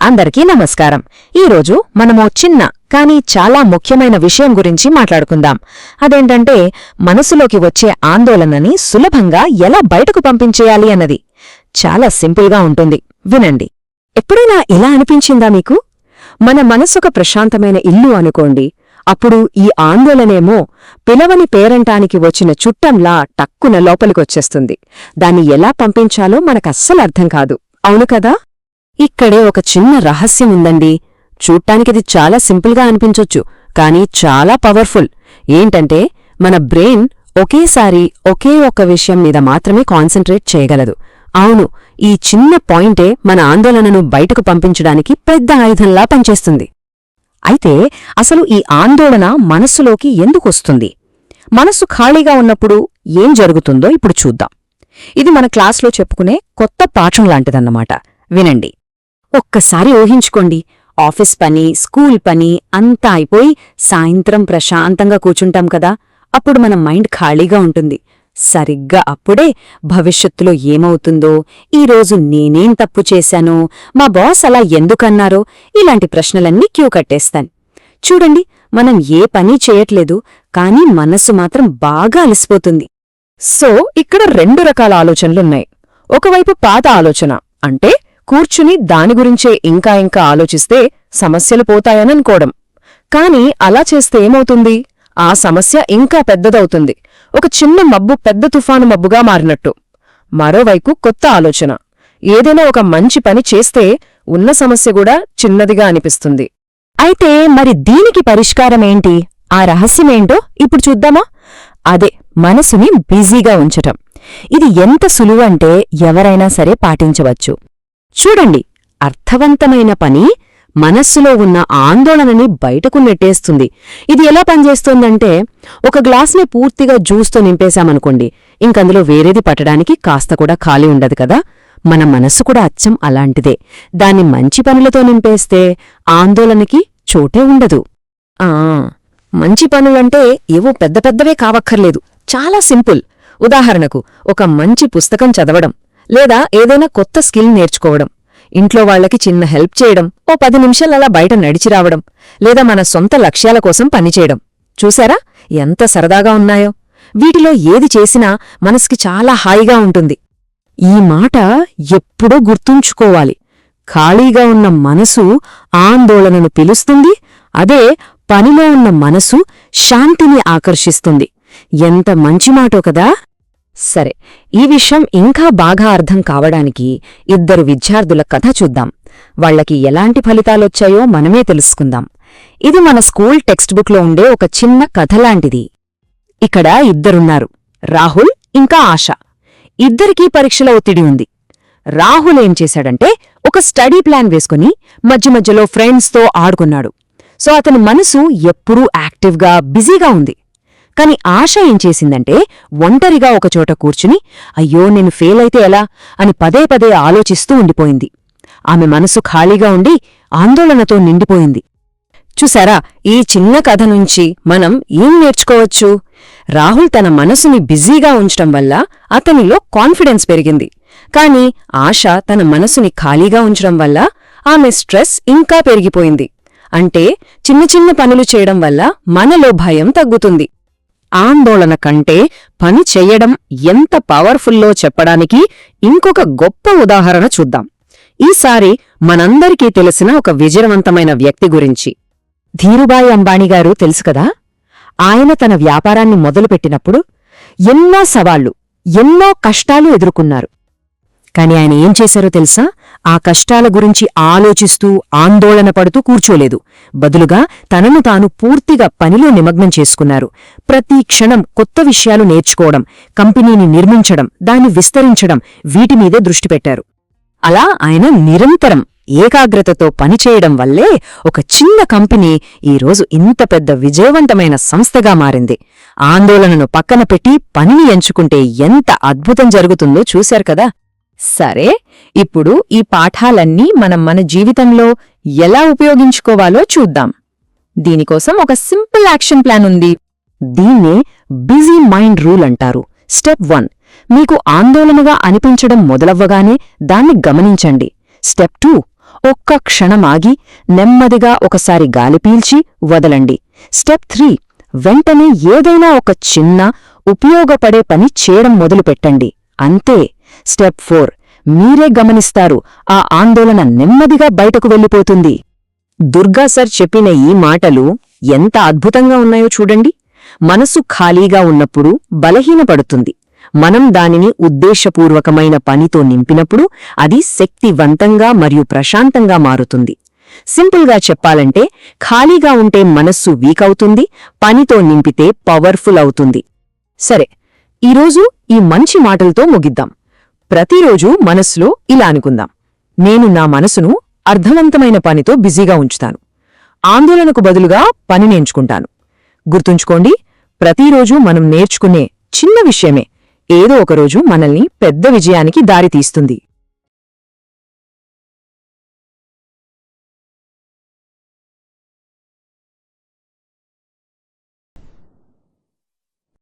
అందరికీ నమస్కారం. ఈరోజు మనమో చిన్న కానీ చాలా ముఖ్యమైన విషయం గురించి మాట్లాడుకుందాం. అదేంటంటే మనసులోకి వచ్చే ఆందోళనని సులభంగా ఎలా బయటకు పంపించేయాలి అన్నది. చాలా సింపుల్గా ఉంటుంది, వినండి. ఎప్పుడైనా ఇలా అనిపించిందా మీకు? మన మనసొక ప్రశాంతమైన ఇల్లు అనుకోండి. అప్పుడు ఈ ఆందోళనేమో పిలవని పేరంటానికి వచ్చిన చుట్టంలా టక్కున లోపలికొచ్చేస్తుంది. దాన్ని ఎలా పంపించాలో మనకస్సలు అర్థం కాదు, అవును కదా? ఇక్కడే ఒక చిన్న రహస్యం ఉందండి. చూడ్డానికిది చాలా సింపుల్గా అనిపించొచ్చు, కానీ చాలా పవర్ఫుల్. ఏంటంటే మన బ్రెయిన్ ఒకేసారి ఒకే ఒక్క విషయం మీద మాత్రమే కాన్సంట్రేట్ చేయగలదు. అవును, ఈ చిన్న పాయింటే మన ఆందోళనను బయటకు పంపించడానికి పెద్ద ఆయుధంలా పనిచేస్తుంది. అయితే అసలు ఈ ఆందోళన మనస్సులోకి ఎందుకొస్తుంది? మనస్సు ఖాళీగా ఉన్నప్పుడు ఏం జరుగుతుందో ఇప్పుడు చూద్దాం. ఇది మన క్లాస్లో చెప్పుకునే కొత్త పాఠం లాంటిదన్నమాట. వినండి. ఒక్కసారి ఊహించుకోండి, ఆఫీస్ పని, స్కూల్ పని అంతా అయిపోయి సాయంత్రం ప్రశాంతంగా కూర్చుంటాం కదా. అప్పుడు మన మైండ్ ఖాళీగా ఉంటుంది. సరిగ్గా అప్పుడే భవిష్యత్తులో ఏమవుతుందో, ఈరోజు నేనేం తప్పు చేశానో, మా బాస్ అలా ఎందుకన్నారో ఇలాంటి ప్రశ్నలన్నీ క్యూ కట్టేస్తాను. చూడండి, మనం ఏ పని చేయట్లేదు, కానీ మనస్సు మాత్రం బాగా అలసిపోతుంది. సో ఇక్కడ రెండు రకాల ఆలోచనలున్నాయి. ఒకవైపు పాత ఆలోచన, అంటే కూర్చుని దాని గురించే ఇంకా ఇంకా ఆలోచిస్తే సమస్యలు పోతాయననుకోవడం. కాని అలా చేస్తే ఏమవుతుంది? ఆ సమస్య ఇంకా పెద్దదవుతుంది, ఒక చిన్న మబ్బు పెద్ద తుఫాను మబ్బుగా మారినట్టు. మరోవైపు కొత్త ఆలోచన, ఏదైనా ఒక మంచి పని చేస్తే ఉన్న సమస్య కూడా చిన్నదిగా అనిపిస్తుంది. అయితే మరి దీనికి పరిష్కారమేంటి? ఆ రహస్యమేంటో ఇప్పుడు చూద్దామా? అదే మనసుని బిజీగా ఉంచటం. ఇది ఎంత సులువంటే ఎవరైనా సరే పాటించవచ్చు. చూడండి, అర్థవంతమైన పని మనస్సులో ఉన్న ఆందోళనని బయటకు నెట్టేస్తుంది. ఇది ఎలా పనిచేస్తోందంటే, ఒక గ్లాస్ని పూర్తిగా జ్యూస్తో నింపేశామనుకోండి, ఇంకందులో వేరేది పట్టడానికి కాస్త కూడా ఖాళీ ఉండదు కదా. మన మనస్సు కూడా అచ్చం అలాంటిదే. దాన్ని మంచి పనులతో నింపేస్తే ఆందోళనకి చోటే ఉండదు. మంచి పనులంటే ఏవో పెద్ద పెద్దవే కావక్కర్లేదు, చాలా సింపుల్. ఉదాహరణకు ఒక మంచి పుస్తకం చదవడం, లేదా ఏదైనా కొత్త స్కిల్ నేర్చుకోవడం, ఇంట్లో వాళ్లకి చిన్న హెల్ప్ చేయడం, ఓ 10 నిమిషాలలా బయట నడిచిరావడం, లేదా మన సొంత లక్ష్యాల కోసం పనిచేయడం. చూశారా ఎంత సరదాగా ఉన్నాయో? వీటిలో ఏది చేసినా మనసుకి చాలా హాయిగా ఉంటుంది. ఈ మాట ఎప్పుడూ గుర్తుంచుకోవాలి. ఖాళీగా ఉన్న మనసు ఆందోళనను పిలుస్తుంది, అదే పనిలో ఉన్న మనసు శాంతిని ఆకర్షిస్తుంది. ఎంత మంచి మాటో కదా. సరే, ఈ విషయం ఇంకా బాగా అర్థం కావడానికి 2 విద్యార్థుల కథ చూద్దాం. వాళ్లకి ఎలాంటి ఫలితాలొచ్చాయో మనమే తెలుసుకుందాం. ఇది మన స్కూల్ టెక్స్ట్ బుక్లో ఉండే ఒక చిన్న కథలాంటిది. ఇక్కడ 2 రాహుల్ ఇంకా ఆశ. ఇద్దరికీ పరీక్షల ఒత్తిడి ఉంది. రాహుల్ ఏం చేశాడంటే ఒక స్టడీ ప్లాన్ వేసుకుని మధ్య మధ్యలో ఫ్రెండ్స్తో ఆడుకున్నాడు. సో అతని మనసు ఎప్పుడూ యాక్టివ్గా బిజీగా ఉంది. కాని ఆశ ఏం చేసిందంటే ఒంటరిగా ఒకచోట కూర్చుని అయ్యో నేను ఫెయిల్ అయితే ఎలా అని పదే పదే ఆలోచిస్తూ ఉండిపోయింది. ఆమె మనసు ఖాళీగా ఉండి ఆందోళనతో నిండిపోయింది. చూసారా, ఈ చిన్న కథ నుంచి మనం ఏం నేర్చుకోవచ్చు? రాహుల్ తన మనసుని బిజీగా ఉంచటం వల్ల అతనిలో కాన్ఫిడెన్స్ పెరిగింది. కాని ఆశ తన మనసుని ఖాళీగా ఉంచడం వల్ల ఆమె స్ట్రెస్ ఇంకా పెరిగిపోయింది. అంటే చిన్న చిన్న పనులు చేయడం వల్ల మనలో భయం తగ్గుతుంది. ఆందోళన కంటే పని చెయ్యడం ఎంత పవర్ఫుల్లో చెప్పడానికి ఇంకొక గొప్ప ఉదాహరణ చూద్దాం. ఈసారి మనందరికీ తెలిసిన ఒక విజయవంతమైన వ్యక్తి గురించి. ధీరుభాయ్ అంబానీగారు తెలుసు కదా. ఆయన తన వ్యాపారాన్ని మొదలుపెట్టినప్పుడు ఎన్నో సవాళ్లు, ఎన్నో కష్టాలు ఎదుర్కొన్నారు. కాని ఆయన ఏం చేశారో తెలుసా? ఆ కష్టాల గురించి ఆలోచిస్తూ ఆందోళన పడుతూ కూర్చోలేదు. బదులుగా తనను తాను పూర్తిగా పనిలో నిమగ్నం చేసుకున్నారు. ప్రతి క్షణం కొత్త విషయాలు నేర్చుకోవడం, కంపెనీని నిర్మించడం, దాన్ని విస్తరించడం, వీటిమీదే దృష్టి పెట్టారు. అలా ఆయన నిరంతరం ఏకాగ్రతతో పనిచేయడం వల్లే ఒక చిన్న కంపెనీ ఈరోజు ఇంత పెద్ద విజయవంతమైన సంస్థగా మారింది. ఆందోళనను పక్కన పెట్టి పనిని ఎంచుకుంటే ఎంత అద్భుతం జరుగుతుందో చూశారు కదా. సరే, ఇప్పుడు ఈ పాఠాలన్నీ మనం మన జీవితంలో ఎలా ఉపయోగించుకోవాలో చూద్దాం. దీనికోసం ఒక సింపుల్ యాక్షన్ ప్లాన్ ఉంది. దీన్నే బిజీ మైండ్ రూల్ అంటారు. స్టెప్ 1, మీకు ఆందోళనగా అనిపించడం మొదలవ్వగానే దాన్ని గమనించండి. స్టెప్ 2, ఒక్క క్షణమాగి నెమ్మదిగా ఒకసారి గాలి పీల్చి వదలండి. స్టెప్ 3, వెంటనే ఏదైనా ఒక చిన్న ఉపయోగపడే పని చేయడం మొదలుపెట్టండి. అంతే. స్టెప్ 4, మీరే గమనిస్తారు, ఆ ఆందోళన నెమ్మదిగా బయటకు వెళ్ళిపోతుంది. దుర్గా సర్ చెప్పిన ఈ మాటలు ఎంత అద్భుతంగా ఉన్నాయో చూడండి. మనసు ఖాళీగా ఉన్నప్పుడు బలహీనపడుతుంది. మనం దానిని ఉద్దేశపూర్వకమైన పనితో నింపినప్పుడు అది శక్తివంతంగా మరియు ప్రశాంతంగా మారుతుంది. సింపుల్గా చెప్పాలంటే, ఖాళీగా ఉంటే మనస్సు వీక్ అవుతుంది, పనితో నింపితే పవర్ఫుల్ అవుతుంది. సరే, ఈరోజు ఈ మంచి మాటలతో ముగిద్దాం. ప్రతిరోజూ మనస్సులో ఇలా అనుకుందాం: నేను నా మనసును అర్థవంతమైన పనితో బిజీగా ఉంచుతాను. ఆందోళనకు బదులుగా పని నేర్చుకుంటాను. గుర్తుంచుకోండి, ప్రతిరోజూ మనం నేర్చుకునే చిన్న విషయమే ఏదో ఒకరోజు మనల్ని పెద్ద విజయానికి దారితీస్తుంది.